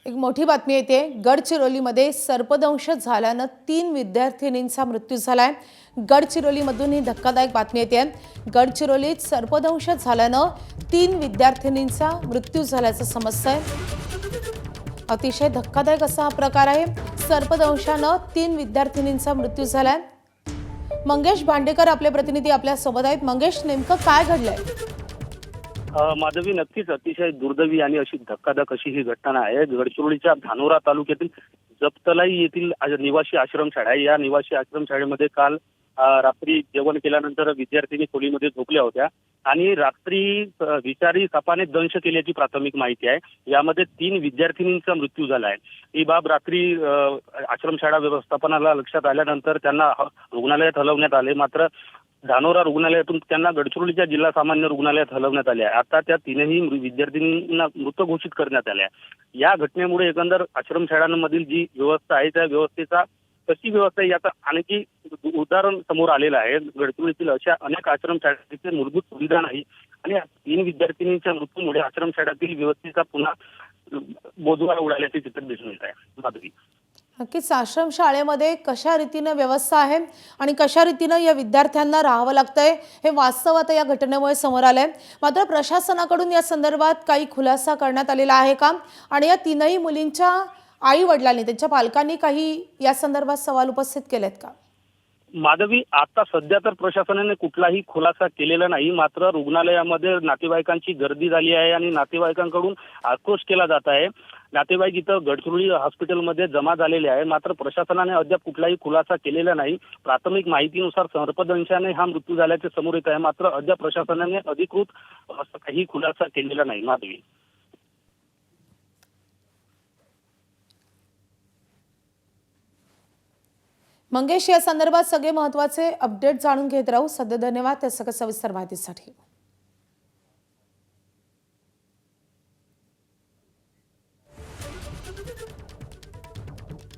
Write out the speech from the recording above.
एक मोठी बातमी येते। गडचिरोलीमध्ये सर्पदंश झाल्यानं 3 विद्यार्थिनींचा मृत्यू झालाय। गडचिरोलीमधून ही धक्कादायक बातमी येते। गडचिरोलीत सर्पदंश झाल्यानं 3 विद्यार्थिनींचा मृत्यू झाल्याचं समजतंय। अतिशय धक्कादायक असा हा प्रकार आहे। सर्पदंशानं 3 विद्यार्थिनींचा मृत्यू झालाय। मंगेश भांडेकर आपले प्रतिनिधी आपल्या सोबत आहेत। मंगेश, नेमकं काय घडलंय? माधवी, नक्कीच अतिशय दुर्दैवी आणि अशी धक्कादायक अशी ही घटना आहे। गडचिरोलीच्या धानोरा तालुक्यातील जपतलाई येथील निवासी आश्रमशाळा आहे। या निवासी आश्रमशाळेमध्ये काल रात्री जेवण केल्यानंतर विद्यार्थिनी खोलीमध्ये झोपल्या होत्या आणि रात्री विषारी सापाने दंश केल्याची प्राथमिक माहिती आहे। यामध्ये 3 विद्यार्थिनींचा मृत्यू झाला आहे। ही बाब रात्री आश्रमशाळा व्यवस्थापनाला लक्षात आल्यानंतर त्यांना रुग्णालयात हलवण्यात आले, मात्र धानोरा रुग्णालयातून त्यांना गडचिरोलीच्या जिल्हा सामान्य रुग्णालयात हलवण्यात आले आहे। आता त्या 3ही विद्यार्थिनींना मृत घोषित करण्यात आले आहे। या घटनेमुळे एकंदर आश्रमशाळांमधील जी व्यवस्था आहे त्या व्यवस्थेचा कशी व्यवस्था आहे याचा आणखी उदाहरण समोर आलेलं आहे। गडचिरोलीतील अशा अनेक आश्रमशाळांची मूलभूत सुविधा नाही आणि 3 विद्यार्थिनींच्या मृत्यूमुळे आश्रमशाळातील व्यवस्थेचा पुन्हा बोजवारा उडाल्याचे चित्र दिसून येत आहे। माधवी, नक्कीच आश्रम शाळेमध्ये कशा रीतीने व्यवस्था आहे आणि कशा रीतीने या विद्यार्थ्यांना राहावं लागतंय हे वास्तव आता या घटनेमुळे समोर आलंय। मात्र प्रशासनाकडून या संदर्भात काही खुलासा करण्यात आलेला आहे का? आणि या 3ही मुलींच्या आई वडिलांनी, त्यांच्या पालकांनी काही या संदर्भात सवाल उपस्थित केलेत का? माधवी, आता सध्या तर प्रशासनाने कुठलाही खुलासा केलेला नाही, मात्र रुग्णालयामध्ये नातेवाईकांची गर्दी झाली आहे आणि नातेवाईकांकडून आक्रोश केला जात आहे। नातेवाईक इथं गडचिरोली हॉस्पिटलमध्ये जमा झालेले आहे, मात्र प्रशासनाने अद्याप कुठलाही खुलासा केलेला नाही। प्राथमिक माहितीनुसार सर्पदंशाने हा मृत्यू झाल्याचे समोर येत आहे, मात्र अद्याप प्रशासनाने अधिकृत असं काही खुलासा केलेला नाही। माधवी, मंगेश, या संदर्भात सगळे महत्त्वाचे अपडेट जाणून घेत राहू। सध्या धन्यवाद त्या सगळ्या सविस्तर माहितीसाठी।